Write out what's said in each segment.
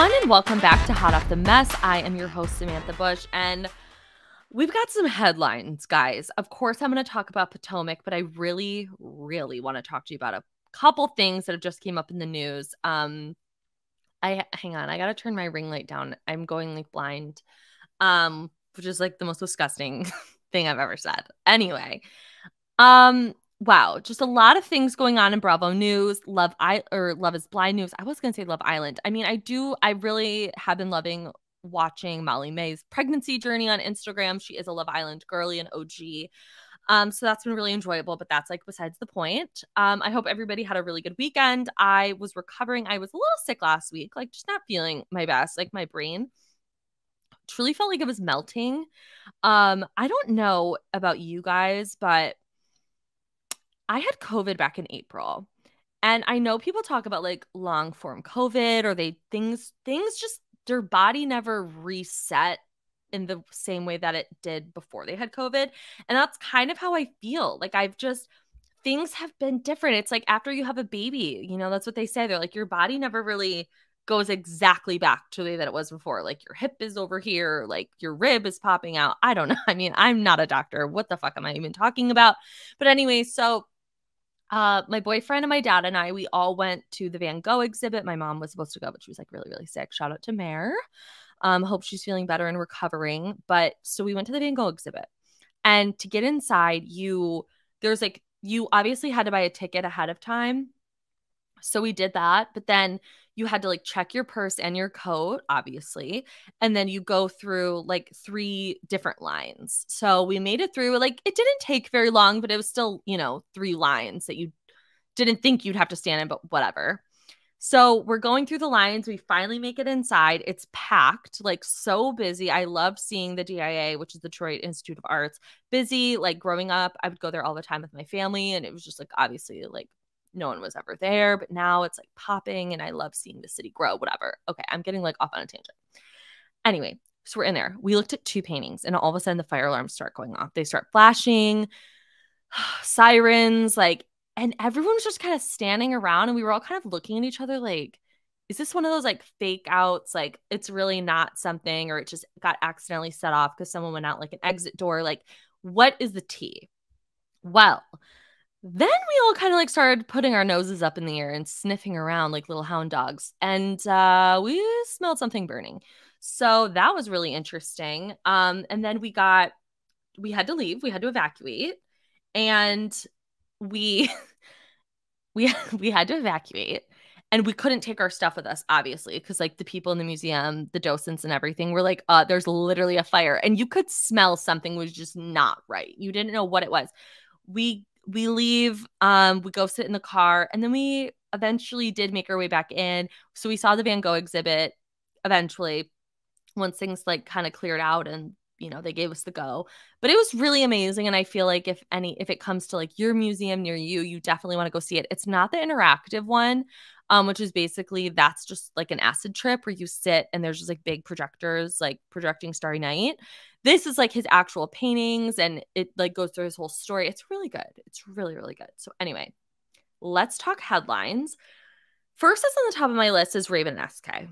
everyone, and welcome back to Hot Off the Mess. I am your host, Samantha Bush, and we've got some headlines, guys. Of course, I'm going to talk about Potomac, but I really, really want to talk to you about a couple things that have just came up in the news. Hang on, I got to turn my ring light down. I'm going like blind, which is like the most disgusting thing I've ever said. Anyway, wow, just a lot of things going on in Bravo News. Love is Blind News. I was gonna say Love Island. I mean, I really have been loving watching Molly May's pregnancy journey on Instagram. She is a Love Island girly and OG. So that's been really enjoyable, but that's like besides the point. I hope everybody had a really good weekend. I was recovering. I was a little sick last week, like just not feeling my best. Like my brain truly felt like it was melting. I don't know about you guys, but I had COVID back in April. And I know people talk about like long form COVID or things just their body never reset in the same way that it did before they had COVID. And that's kind of how I feel. Like things have been different. It's like after you have a baby, that's what they say. They're like, your body never really goes exactly back to the way that it was before. Like your hip is over here, like your rib is popping out. I don't know. I mean, I'm not a doctor. What the fuck am I even talking about? But anyway, so my boyfriend and my dad and we all went to the Van Gogh exhibit. My mom was supposed to go, but she was like really, really sick. Shout out to Mare. Hope she's feeling better and recovering. But so we went to the Van Gogh exhibit, and to get inside, you obviously had to buy a ticket ahead of time. So we did that, but then you had to like check your purse and your coat, obviously. And then you go through like 3 different lines. So we made it through. Like it didn't take very long, but it was still, 3 lines that you didn't think you'd have to stand in, but whatever. So we're going through the lines. We finally make it inside. It's packed, like so busy. I love seeing the DIA, which is the Detroit Institute of Arts, busy. Like growing up, I would go there all the time with my family. And it was just like, obviously, like no one was ever there, but now it's like popping and I love seeing the city grow, whatever. Okay, I'm getting like off on a tangent. Anyway, so we're in there. We looked at 2 paintings and all of a sudden the fire alarms start going off. They start flashing, sirens, like, and everyone was just kind of standing around and we were all kind of looking at each other like, is this one of those like fake outs? Like it's really not something, or it just got accidentally set off because someone went out like an exit door. Like, what is the tea? Well, then we all kind of like started putting our noses up in the air and sniffing around like little hound dogs. And we smelled something burning. So that was really interesting. And then we had to leave. We had to evacuate. And we we had to evacuate. And we couldn't take our stuff with us, obviously, because like the people in the museum, the docents and everything were like, there's literally a fire. And you could smell something was just not right. You didn't know what it was. We leave, we go sit in the car, and then we eventually did make our way back in. So we saw the Van Gogh exhibit eventually once things like kind of cleared out and they gave us the go. But it was really amazing, and I feel like if it comes to like your museum near you, you definitely want to go see it. It's not the interactive one, which is basically that's just like an acid trip where you sit and there's just like big projectors like projecting Starry Night. This is like his actual paintings, and it like goes through his whole story. It's really good. It's really, really good. So anyway, let's talk headlines. First that's on the top of my list is Raven and SK.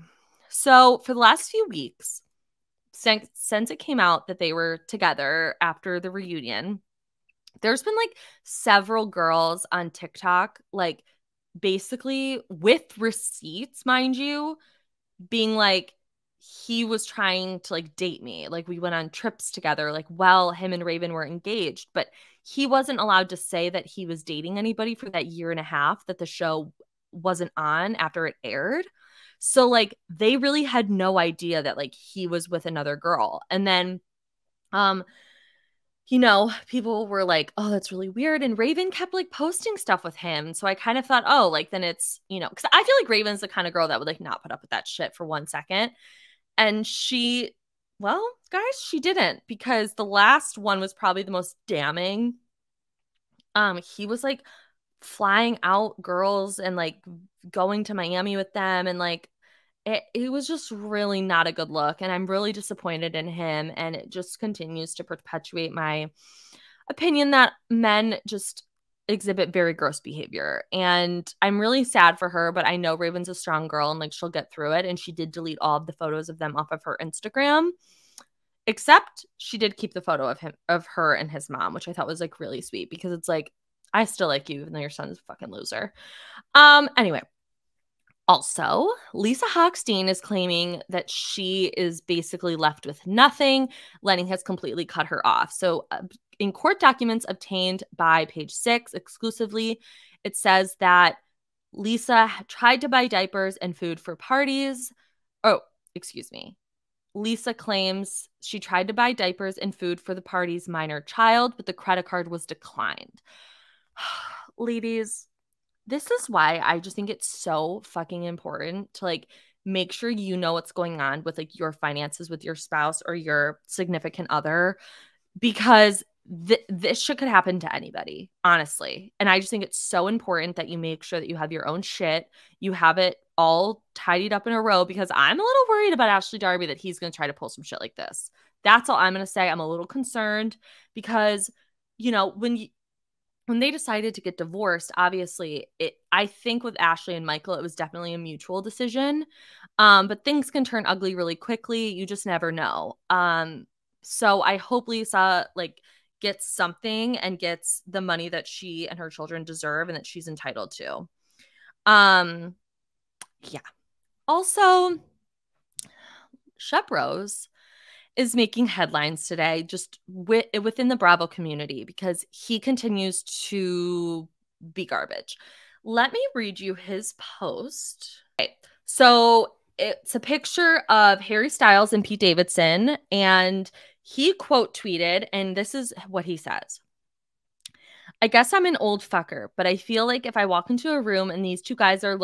So for the last few weeks, since it came out that they were together after the reunion, there's been like several girls on TikTok, like basically with receipts, mind you, being like, he was trying to like date me. Like we went on trips together, like while him and Raven were engaged, but he wasn't allowed to say that he was dating anybody for that year and a half that the show wasn't on after it aired. So like they really had no idea that like he was with another girl. And then people were like, oh, that's really weird. And Raven kept like posting stuff with him. So I kind of thought, oh, like then it's, because I feel like Raven's the kind of girl that would like not put up with that shit for 1 second. And she didn't, because the last one was probably the most damning. He was like flying out girls and like going to Miami with them, and like it was just really not a good look, and I'm really disappointed in him, and it just continues to perpetuate my opinion that men just exhibit very gross behavior. And I'm really sad for her, but I know Raven's a strong girl and like she'll get through it. And she did delete all of the photos of them off of her Instagram. Except she did keep the photo of her and his mom, which I thought was like really sweet because it's like, I still like you even though your son's a fucking loser. Anyway. Also, Lisa Hochstein is claiming that she is basically left with nothing. Lenny has completely cut her off. So, in court documents obtained by Page Six exclusively, it says that Lisa tried to buy diapers and food for parties. Oh, excuse me. Lisa claims she tried to buy diapers and food for the party's minor child, but the credit card was declined. Ladies, this is why I just think it's so fucking important to like make sure you know what's going on with like your finances with your spouse or your significant other, because this shit could happen to anybody, honestly. And I just think it's so important that you make sure that you have your own shit, you have it all tidied up in a row, because I'm a little worried about Ashley Darby that he's going to try to pull some shit like this. That's all I'm going to say. I'm a little concerned because, you know, when they decided to get divorced, obviously, I think with Ashley and Michael, it was definitely a mutual decision. But things can turn ugly really quickly. You just never know. So I hope Lisa like gets something and gets the money that she and her children deserve and that she's entitled to. Yeah. Also, Shep Rose is making headlines today just within the Bravo community because he continues to be garbage. Let me read you his post. Okay. So it's a picture of Harry Styles and Pete Davidson, and he quote tweeted, and this is what he says. I guess I'm an old fucker, but I feel like if I walk into a room and these two guys are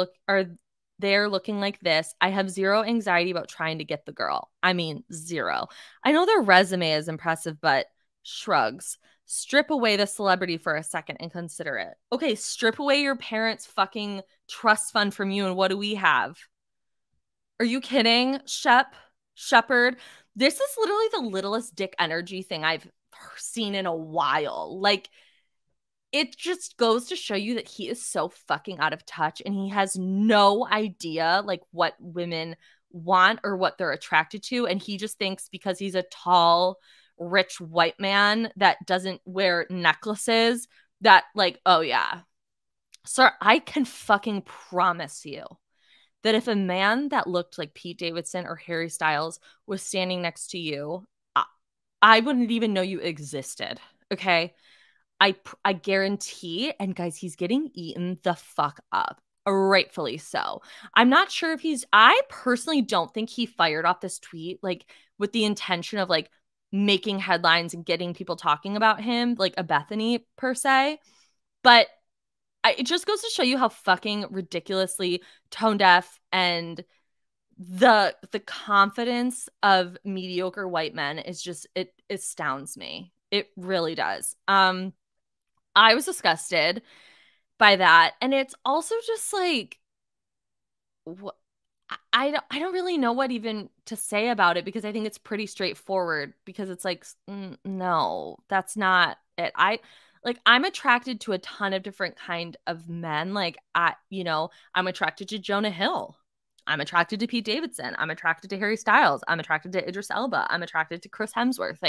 they're looking like this, I have zero anxiety about trying to get the girl. I mean, zero. I know their resume is impressive, but shrugs. Strip away the celebrity for a second and consider it. Okay, strip away your parents' fucking trust fund from you, and what do we have? Are you kidding, Shepard? This is literally the littlest dick energy thing I've seen in a while. Like, it just goes to show you that he is so fucking out of touch and he has no idea like what women want or what they're attracted to. And he just thinks because he's a tall, rich white man that doesn't wear necklaces that like, oh yeah. Sir, I can fucking promise you that if a man that looked like Pete Davidson or Harry Styles was standing next to you, I wouldn't even know you existed. Okay. I guarantee, and guys, he's getting eaten the fuck up. Rightfully so. I'm not sure if I personally don't think he fired off this tweet like with the intention of like making headlines and getting people talking about him, like a Bethenny per se. But it just goes to show you how fucking ridiculously tone deaf and the confidence of mediocre white men is just, it astounds me. It really does. I was disgusted by that. And it's also just like, I don't really know what even to say about it because I think it's pretty straightforward because it's like, no, that's not it. I'm attracted to a ton of different kind of men. Like I'm attracted to Jonah Hill. I'm attracted to Pete Davidson. I'm attracted to Harry Styles. I'm attracted to Idris Elba. I'm attracted to Chris Hemsworth.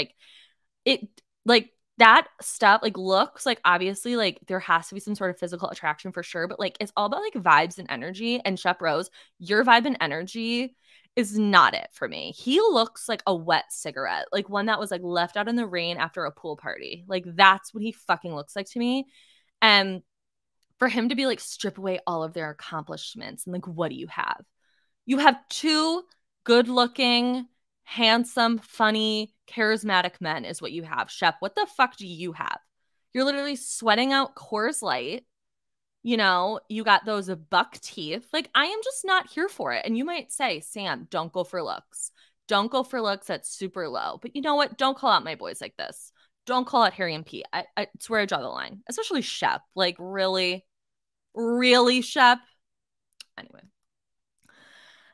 Like that stuff, like looks, like obviously like there has to be some sort of physical attraction for sure, but like it's all about like vibes and energy. And Shep Rose, your vibe and energy is not it for me. He looks like a wet cigarette, like one that was like left out in the rain after a pool party. Like that's what he fucking looks like to me. And for him to be like strip away all of their accomplishments and like what do you have? You have two good looking, handsome, funny, charismatic men is what you have. Shep, what the fuck do you have? You're literally sweating out Coors Light. You know, you got those buck teeth. Like, I am just not here for it. And you might say, Sam, don't go for looks. Don't go for looks. That's super low. But you know what? Don't call out my boys like this. Don't call out Harry and Pete. It's where I draw the line, especially Shep. Like, really, really, Shep? Anyway.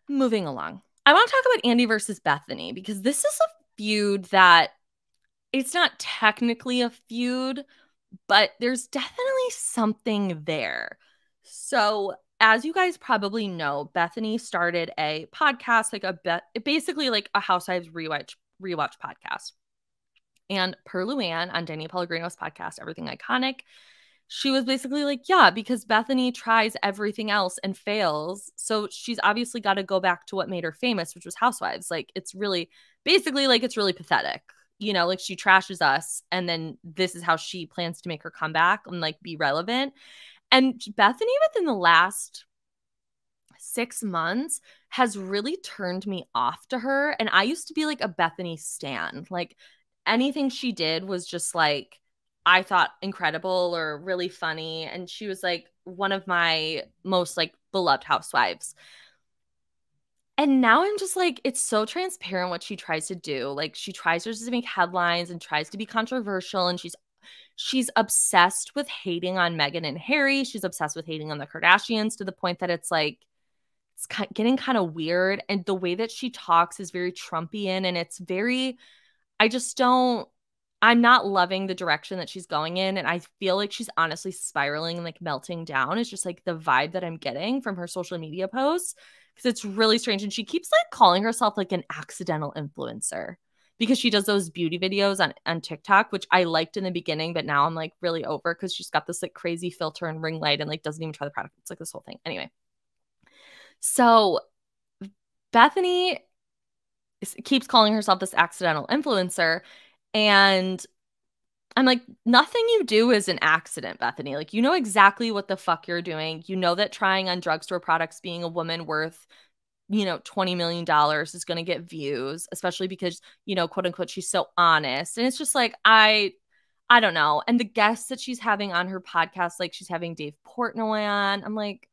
Moving along. I want to talk about Andy versus Bethenny because this is a feud that it's not technically a feud, but there's definitely something there. So, as you guys probably know, Bethenny started a podcast, basically like a Housewives rewatch podcast. And per Luann on Danny Pellegrino's podcast, Everything Iconic, she was basically like, yeah, because Bethenny tries everything else and fails. So she's obviously got to go back to what made her famous, which was Housewives. Like, it's really, basically, like, it's really pathetic. You know, like, she trashes us, and then this is how she plans to make her comeback and, like, be relevant. And Bethenny, within the last 6 months, has really turned me off to her. And I used to be like a Bethenny stan. Like, anything she did was just like, I thought incredible or really funny. And she was like one of my most like beloved housewives. And now I'm just like, it's so transparent what she tries to do. Like, she tries to just make headlines and tries to be controversial. And she's obsessed with hating on Meghan and Harry. She's obsessed with hating on the Kardashians to the point that it's like, it's getting kind of weird. And the way that she talks is very Trumpian, and it's very, I just don't, I'm not loving the direction that she's going in. And I feel like she's honestly spiraling and like melting down. It's just like the vibe that I'm getting from her social media posts, because it's really strange. And she keeps like calling herself like an accidental influencer because she does those beauty videos on TikTok, which I liked in the beginning, but now I'm like really over because she's got this like crazy filter and ring light and like doesn't even try the product. It's like this whole thing. Anyway. So Bethenny keeps calling herself this accidental influencer. And I'm like, nothing you do is an accident, Bethenny. Like, you know exactly what the fuck you're doing. You know that trying on drugstore products, being a woman worth, $20 million is going to get views, especially because, quote unquote, she's so honest. And it's just like, I don't know. And the guests that she's having on her podcast, like she's having Dave Portnoy on, I'm like,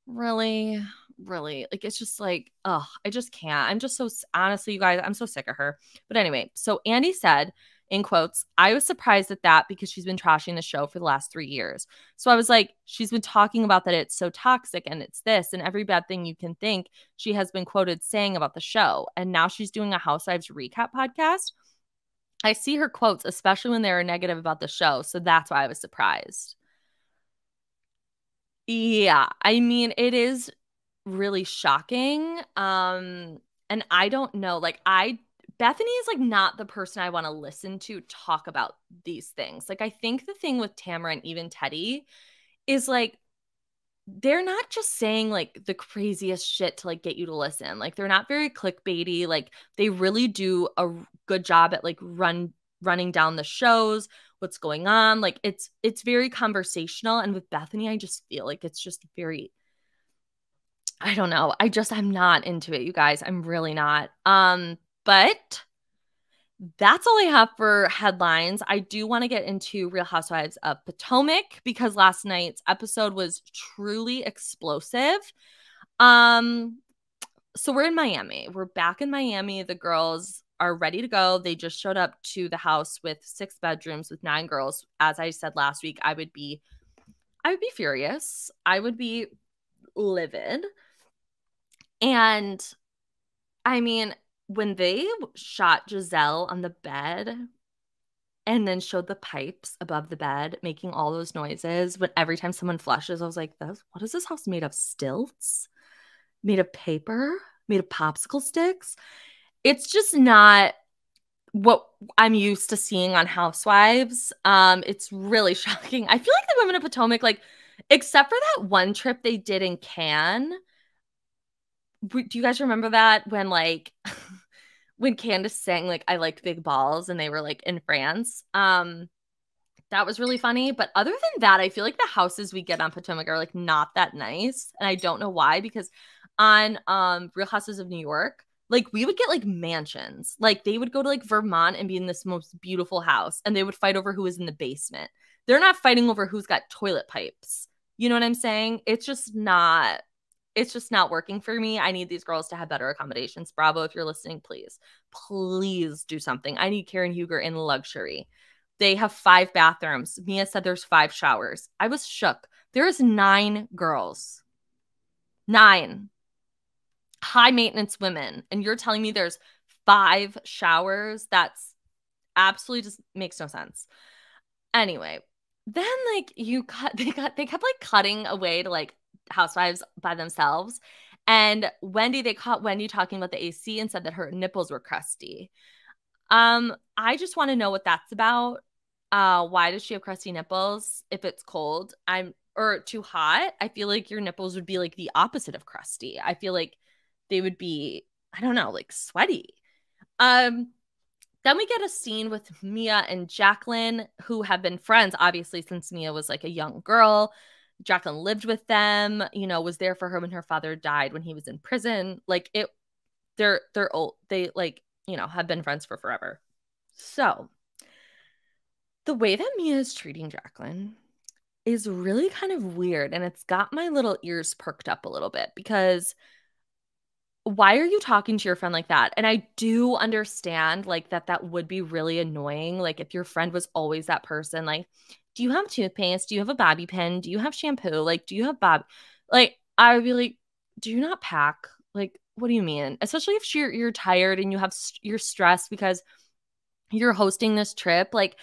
really? Really? Like, it's just like, oh, I just can't. I'm just so, honestly, you guys, I'm so sick of her. But anyway, so Andy said, in quotes, I was surprised at that because she's been trashing the show for the last 3 years. So I was like, she's been talking about that it's so toxic and it's this and every bad thing you can think she has been quoted saying about the show. And now she's doing a Housewives recap podcast. I see her quotes, especially when they were negative about the show. So that's why I was surprised. Yeah, I mean, it is really shocking. And I don't know, like Bethenny is like not the person I want to listen to talk about these things. Like, I think the thing with Tamara and even Teddy is like they're not just saying like the craziest shit to like get you to listen. Like, they're not very clickbaity. Like, they really do a good job at like running down the shows, what's going on. Like, it's very conversational. And with Bethenny, I just feel like it's just very, I don't know. I'm not into it, you guys. I'm really not. But that's all I have for headlines. I do want to get into Real Housewives of Potomac because last night's episode was truly explosive. Um, so we're in Miami. We're back in Miami. The girls are ready to go. They just showed up to the house with 6 bedrooms with 9 girls. As I said last week, I would be furious. I would be livid. And I mean, when they shot Giselle on the bed and then showed the pipes above the bed making all those noises, but every time someone flushes, I was like, what is this house made of? Stilts? Made of paper? Made of popsicle sticks? It's just not what I'm used to seeing on Housewives. It's really shocking. I feel like the women of Potomac, like, except for that one trip they did in Cannes, do you guys remember that when like when Candace sang like I like big balls and they were like in France? That was really funny. But other than that, I feel like the houses we get on Potomac are like not that nice. And I don't know why, because on Real Houses of New York, like we would get like mansions. Like they would go to like Vermont and be in this most beautiful house and they would fight over who was in the basement. They're not fighting over who's got toilet pipes. You know what I'm saying? It's just not working for me. I need these girls to have better accommodations. Bravo, if you're listening, please do something. I need Karen Huger in luxury. They have 5 bathrooms. Mia said there's 5 showers. I was shook. There's 9 girls. 9 high maintenance women. And you're telling me there's 5 showers? That's absolutely just makes no sense. Anyway, then like they kept like cutting away to like housewives by themselves. And they caught Wendy talking about the AC and said that her nipples were crusty. I just want to know what that's about. Why does she have crusty nipples if it's cold? Or too hot? I feel like your nipples would be like the opposite of crusty. I feel like they would be, I don't know, like sweaty. Um, then we get a scene with Mia and Jacqueline, who have been friends, obviously, since Mia was like a young girl. Jacqueline lived with them, was there for her when her father died when he was in prison. Like they're old. They like, have been friends for forever. So the way that Mia is treating Jacqueline is really kind of weird. And it's got my little ears perked up a little bit because why are you talking to your friend like that? And I do understand like that would be really annoying. Like if your friend was always that person, like, do you have toothpaste? Do you have a bobby pin? Do you have shampoo? Like, do you have Like, I would be like, do you not pack? Like, what do you mean? Especially if you're tired and you're stressed because you're hosting this trip. Like,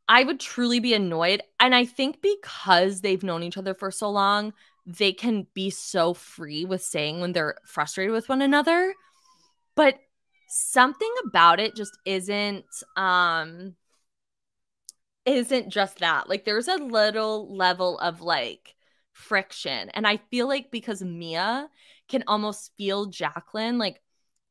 I would truly be annoyed. And I think because they've known each other for so long, they can be so free with saying when they're frustrated with one another. But something about it just isn't just that. Like there's a little level of like friction. And I feel like because Mia can almost feel Jacqueline like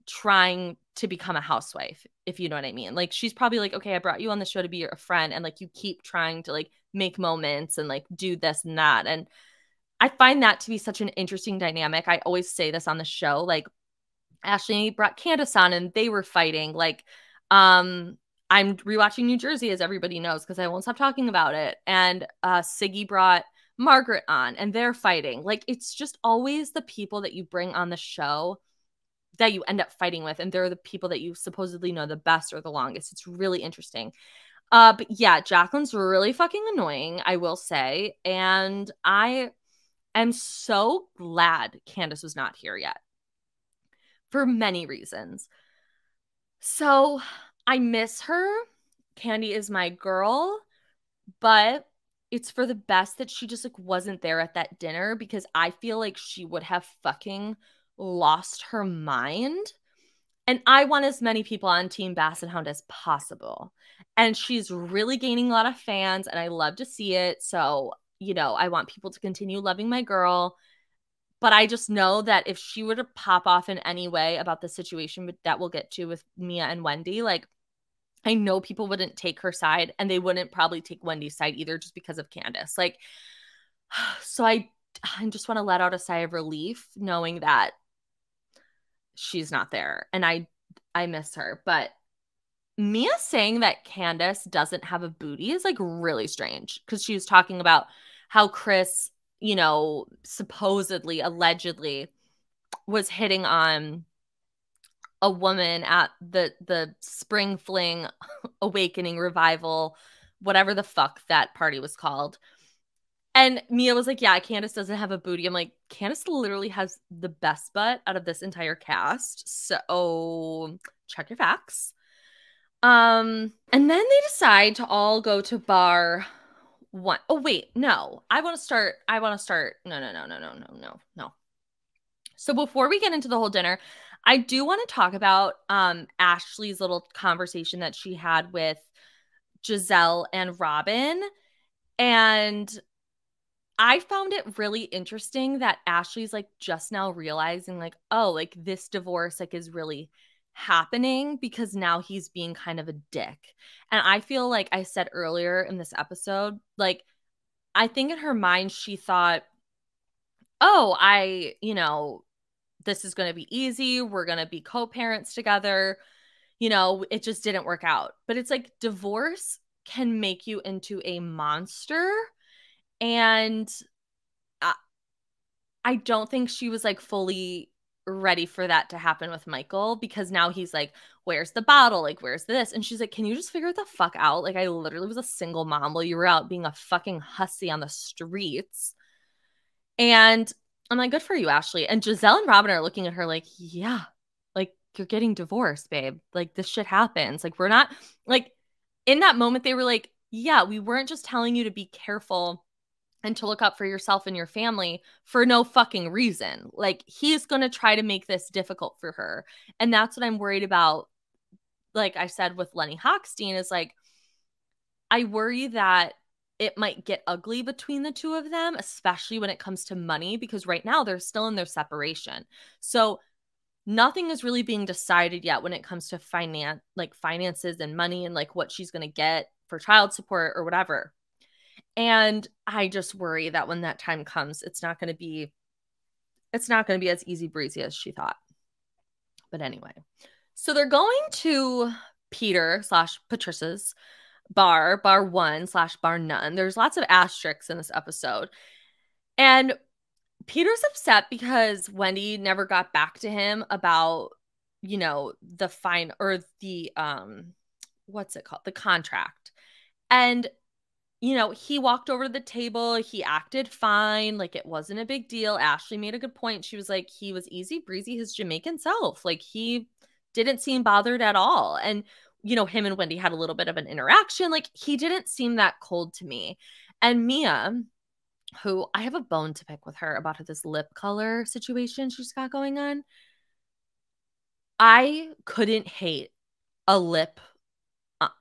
trying to become a housewife, if you know what I mean. Like she's probably like, okay, I brought you on the show to be your friend, and like you keep trying to like make moments and like do this and that. And I find that to be such an interesting dynamic. I always say this on the show. Like Ashley brought Candace on and they were fighting. Like, I'm rewatching New Jersey, as everybody knows, because I won't stop talking about it. And Siggy brought Margaret on and they're fighting. Like, it's just always the people that you bring on the show that you end up fighting with. And they're the people that you supposedly know the best or the longest. It's really interesting. But yeah, Jacqueline's really fucking annoying, I will say. And I am so glad Candace was not here yet for many reasons. So I miss her. Candy is my girl, but it's for the best that she just like wasn't there at that dinner because I feel like she would have fucking lost her mind. And I want as many people on Team Basset Hound as possible. And she's really gaining a lot of fans, and I love to see it. So, I want people to continue loving my girl. But I just know that if she were to pop off in any way about the situation that we'll get to with Mia and Wendy, like, I know people wouldn't take her side, and they wouldn't probably take Wendy's side either just because of Candace. Like, so I just want to let out a sigh of relief knowing that she's not there. And I miss her. But Mia saying that Candace doesn't have a booty is like really strange because she was talking about how Chris, supposedly, allegedly was hitting on a woman at the Spring Fling Awakening Revival, whatever the fuck that party was called. And Mia was like, yeah, Candace doesn't have a booty. I'm like, Candace literally has the best butt out of this entire cast. So check your facts. And then they decide to all go to bar one. Oh, wait, no. I want to start. No. So before we get into the whole dinner, I do want to talk about Ashley's little conversation that she had with Giselle and Robin. And I found it really interesting that Ashley's like just now realizing like, oh, like this divorce like is really happening because now he's being kind of a dick. And I feel like I said earlier in this episode, like I think in her mind she thought, oh, this is going to be easy. We're going to be co-parents together. It just didn't work out. But it's like divorce can make you into a monster. And I don't think she was like fully ready for that to happen with Michael because now he's like, where's the bottle? Like, where's this? And she's like, can you just figure the fuck out? Like, I literally was a single mom while you were out being a fucking hussy on the streets. And I'm like, good for you, Ashley. And Giselle and Robin are looking at her like, yeah, like you're getting divorced, babe. Like this shit happens. Like we're not like in that moment, they were like, yeah, we weren't just telling you to be careful and to look out for yourself and your family for no fucking reason. Like, he's going to try to make this difficult for her. And that's what I'm worried about. Like I said with Lenny Hochstein, is like, I worry that it might get ugly between the two of them, especially when it comes to money, because right now they're still in their separation. So nothing is really being decided yet when it comes to finances and money and like what she's going to get for child support or whatever. And I just worry that when that time comes, it's not going to be as easy breezy as she thought. But anyway, so they're going to Peter / Patricia's bar 1 / bar none. There's lots of asterisks in this episode. And Peter's upset because Wendy never got back to him about, the fine or the, what's it called? The contract. And, he walked over to the table. He acted fine. Like, it wasn't a big deal. Ashley made a good point. She was like, he was easy breezy, his Jamaican self. Like, he didn't seem bothered at all. And, him and Wendy had a little bit of an interaction. Like, he didn't seem that cold to me. And Mia, who I have a bone to pick with her about this lip color situation she's got going on. I couldn't hate a lip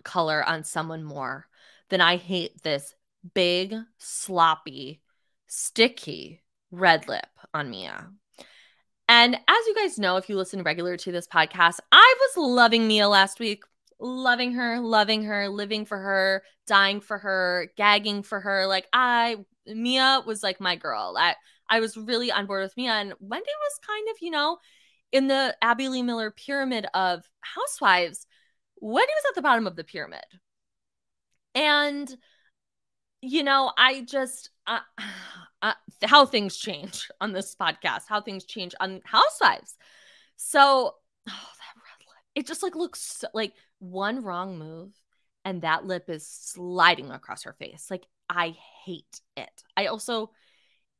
color on someone more than I hate this big, sloppy, sticky red lip on Mia. And as you guys know, if you listen regular to this podcast, I was loving Mia last week. Loving her, living for her, dying for her, gagging for her. Like, Mia was like my girl. I was really on board with Mia. And Wendy was kind of, in the Abby Lee Miller pyramid of housewives, Wendy was at the bottom of the pyramid. And, I just, how things change on this podcast, how things change on housewives. So, that red lip, it just like looks so, like one wrong move and that lip is sliding across her face. Like, I hate it.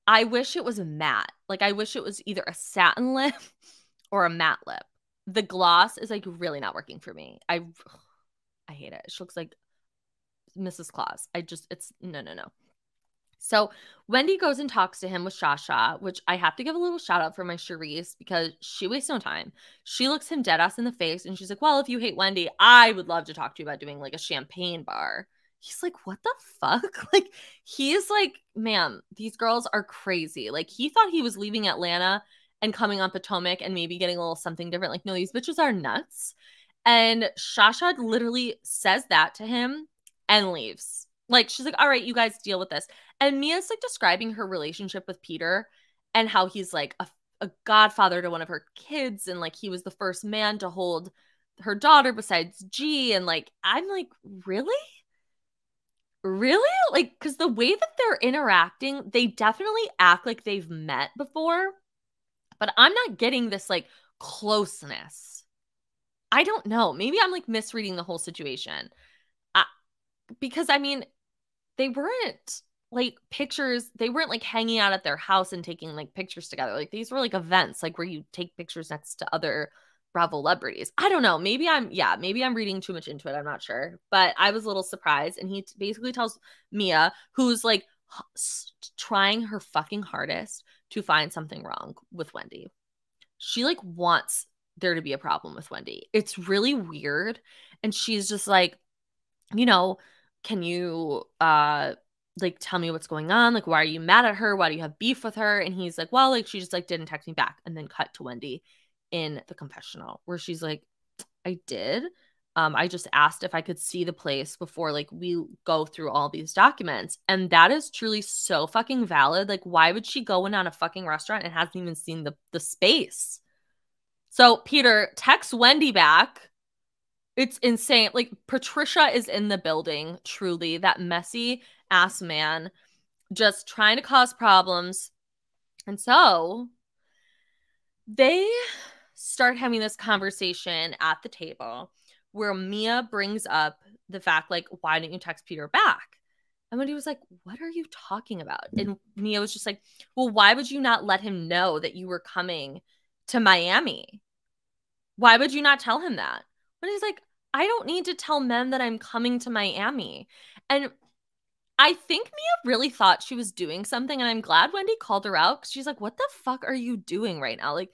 I wish it was matte. Like, I wish it was either a satin lip or a matte lip. The gloss is like really not working for me. I hate it. She looks like Mrs. Claus. It's no. So Wendy goes and talks to him with Shasha, which I have to give a little shout out for my Charisse because she wastes no time. She looks him dead ass in the face and she's like, well, if you hate Wendy, I would love to talk to you about doing like a champagne bar. He's like, what the fuck? Like, he's like, ma'am, these girls are crazy. Like, he thought he was leaving Atlanta and coming on Potomac and maybe getting a little something different. Like, no, these bitches are nuts. And Shasha literally says that to him and leaves. Like, she's like, all right, you guys deal with this. And Mia's like describing her relationship with Peter and how he's like a godfather to one of her kids. And like, he was the first man to hold her daughter besides G. And like, I'm like, really? Really? Like, because the way that they're interacting, they definitely act like they've met before. But I'm not getting this like closeness. I don't know. Maybe I'm like misreading the whole situation. Because I mean, they weren't like pictures. They weren't like hanging out at their house and taking like pictures together. Like, these were like events, like where you take pictures next to other Bravo-lebrities. I don't know. Maybe I'm reading too much into it. I'm not sure. But I was a little surprised. And he basically tells Mia, who's like trying her fucking hardest to find something wrong with Wendy. She like wants there to be a problem with Wendy. It's really weird. And she's just like, can you like tell me what's going on? Like, why are you mad at her? Why do you have beef with her? And he's like, well, like, she just like didn't text me back. And then cut to Wendy in the confessional where she's like, I did. I just asked if I could see the place before like we go through all these documents. And that is truly so fucking valid. Like, why would she go in on a fucking restaurant and hasn't even seen the space? So Peter texts Wendy back. It's insane. Like, Patricia is in the building, truly. That messy ass man just trying to cause problems. And so they start having this conversation at the table where Mia brings up the fact, like, why didn't you text Peter back? And Wendy was like, what are you talking about? And Mia was just like, well, why would you not let him know that you were coming to Miami? Why would you not tell him that? But he's like, I don't need to tell men that I'm coming to Miami. And I think Mia really thought she was doing something, and I'm glad Wendy called her out because she's like, what the fuck are you doing right now? Like,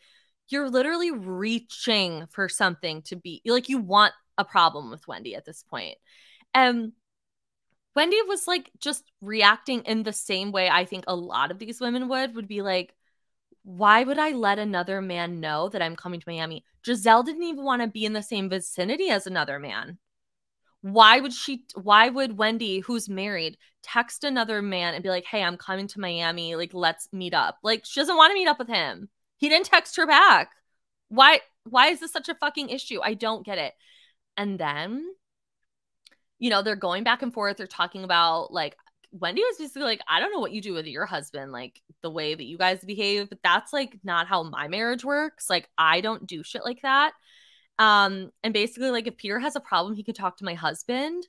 you're literally reaching for something to be like, you want a problem with Wendy at this point. And Wendy was like just reacting in the same way I think a lot of these women would be like, why would I let another man know that I'm coming to Miami? Giselle didn't even want to be in the same vicinity as another man. Why would Wendy, who's married, text another man and be like, hey, I'm coming to Miami. Like, let's meet up. Like, she doesn't want to meet up with him. He didn't text her back. Why is this such a fucking issue? I don't get it. And then, they're going back and forth. They're talking about like, Wendy was basically like, I don't know what you do with your husband, like the way that you guys behave, but that's like not how my marriage works. Like, I don't do shit like that. And basically like if Peter has a problem, he could talk to my husband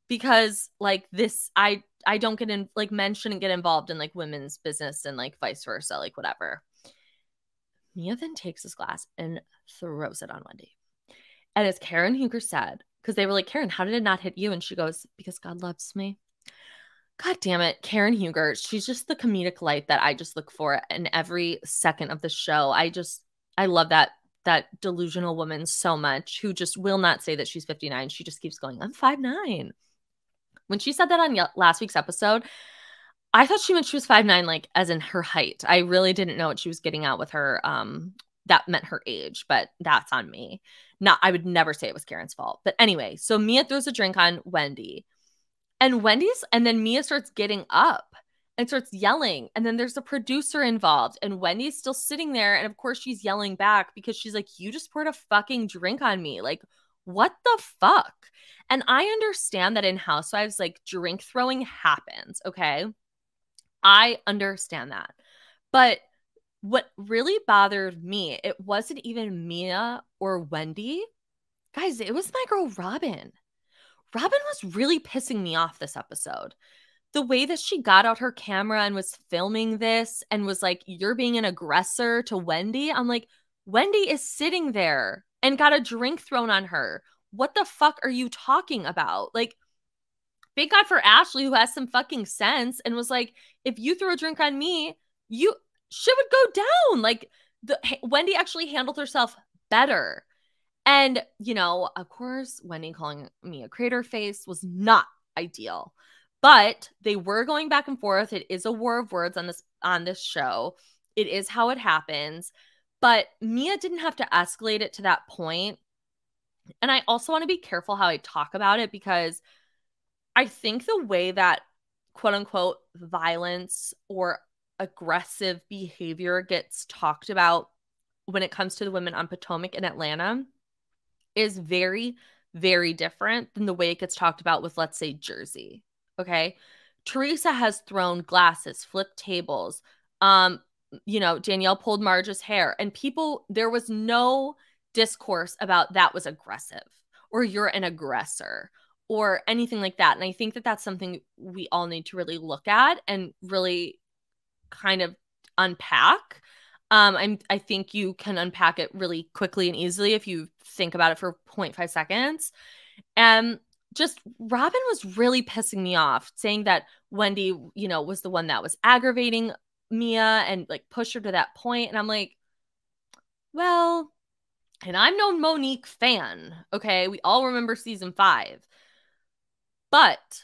because like this, I don't get in, like men shouldn't get involved in like women's business and like vice versa, like whatever. Mia then takes this glass and throws it on Wendy. And as Karen Huger said, because they were like, Karen, how did it not hit you? And she goes, because God loves me. God damn it. Karen Huger, she's just the comedic light that I just look for in every second of the show. I love that delusional woman so much who just will not say that she's 59. She just keeps going, I'm 5'9". When she said that on last week's episode, I thought she meant she was 5'9", like as in her height. I really didn't know what she was getting at with her. That meant her age, but that's on me. I would never say it was Karen's fault. But anyway, so Mia throws a drink on Wendy. And then Mia starts getting up and starts yelling. And then there's a producer involved. And Wendy's still sitting there. And of course, she's yelling back because she's like, you just poured a fucking drink on me. Like, what the fuck? And I understand that in Housewives, like, drink throwing happens, okay? I understand that. But what really bothered me, it wasn't even Mia or Wendy. Guys, it was my girl Robin. Robin was really pissing me off this episode. The way that she got out her camera and was filming this and was like, you're being an aggressor to Wendy. I'm like, Wendy is sitting there and got a drink thrown on her. What the fuck are you talking about? Like, thank God for Ashley, who has some fucking sense and was like, if you throw a drink on me, shit would go down. Like, Wendy actually handled herself better. And, of course, Wendy calling me a crater face was not ideal. But they were going back and forth. It is a war of words on this show. It is how it happens. But Mia didn't have to escalate it to that point. And I also want to be careful how I talk about it because I think the way that quote unquote violence or aggressive behavior gets talked about when it comes to the women on Potomac in Atlanta is very, very different than the way it gets talked about with, let's say, Jersey. Okay. Teresa has thrown glasses, flipped tables. Danielle pulled Marge's hair and there was no discourse about that was aggressive or you're an aggressor or anything like that. And I think that that's something we all need to really look at and really kind of unpack. I think you can unpack it really quickly and easily if you think about it for 0.5 seconds. And just Robin was really pissing me off, saying that Wendy, was the one that was aggravating Mia and like pushed her to that point. And I'm like, well, and I'm no Monique fan. Okay. We all remember season 5, but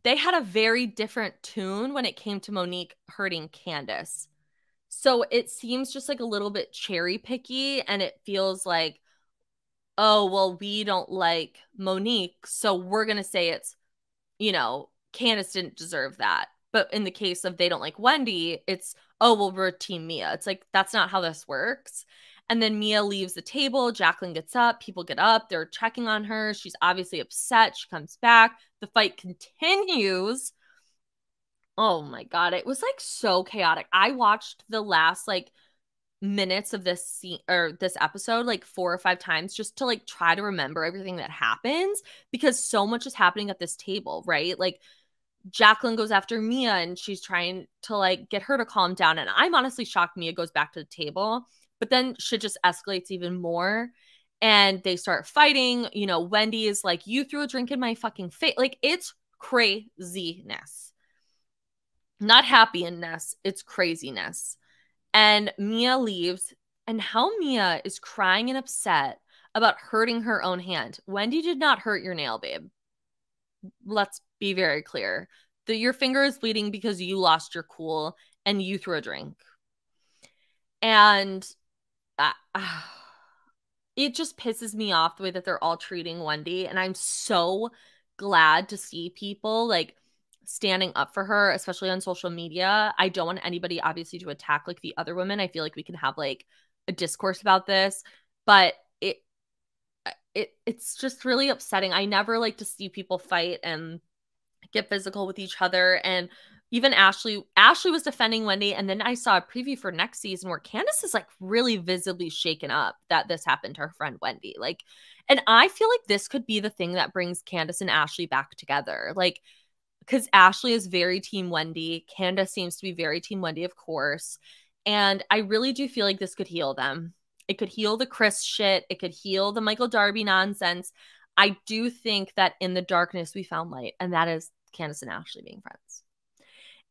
they had a very different tune when it came to Monique hurting Candace. So it seems just like a little bit cherry picky and it feels like, oh, well, we don't like Monique. So we're going to say it's, Candace didn't deserve that. But in the case of they don't like Wendy, it's, oh, well, we're team Mia. It's like, that's not how this works. And then Mia leaves the table. Jacqueline gets up. People get up. They're checking on her. She's obviously upset. She comes back. The fight continues. Oh my God. It was like so chaotic. I watched the last like minutes of this scene or this episode like 4 or 5 times just to like try to remember everything that happens because so much is happening at this table, right? Like Jacqueline goes after Mia and she's trying to like get her to calm down. And I'm honestly shocked Mia goes back to the table, but then shit just escalates even more. And they start fighting. Wendy is like, you threw a drink in my fucking face. Like, it's craziness. Not happiness, it's craziness. And Mia leaves, and how Mia is crying and upset about hurting her own hand. Wendy did not hurt your nail, babe. Let's be very clear. Your finger is bleeding because you lost your cool and you threw a drink. And it just pisses me off the way that they're all treating Wendy. And I'm so glad to see people like standing up for her, especially on social media. I don't want anybody obviously to attack like the other women. I feel like we can have like a discourse about this, but it's just really upsetting. I never like to see people fight and get physical with each other. And even Ashley was defending Wendy, and then I saw a preview for next season where Candace is like really visibly shaken up that this happened to her friend Wendy. Like, and I feel like this could be the thing that brings Candace and Ashley back together. Like, because Ashley is very team Wendy. Candace seems to be very team Wendy, of course. And I really do feel like this could heal them. It could heal the Chris shit. It could heal the Michael Darby nonsense. I do think that in the darkness we found light, and that is Candace and Ashley being friends.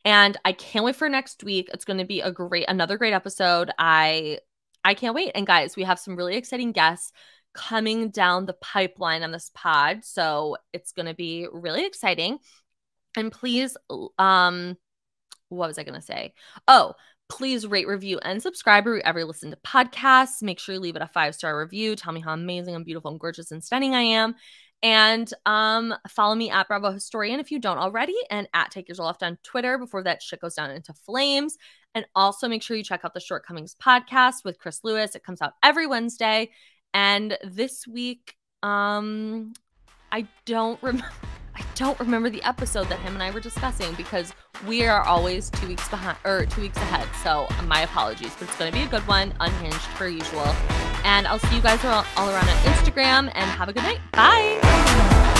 And I can't wait for next week. It's going to be another great episode. I can't wait. And guys, we have some really exciting guests coming down the pipeline on this pod. So it's going to be really exciting. And please, what was I going to say? Oh, please rate, review, and subscribe wherever you listen to podcasts. Make sure you leave it a 5-star review. Tell me how amazing and beautiful and gorgeous and stunning I am. And follow me at Bravo Historian if you don't already, and at Take Yours Left on Twitter before that shit goes down into flames. And also make sure you check out the Shortcomings podcast with Chris Lewis. It comes out every Wednesday. And this week, I don't remember the episode that him and I were discussing because we are always 2 weeks behind or 2 weeks ahead. So my apologies, but it's going to be a good one, unhinged per usual. And I'll see you guys all around on Instagram, and have a good night. Bye.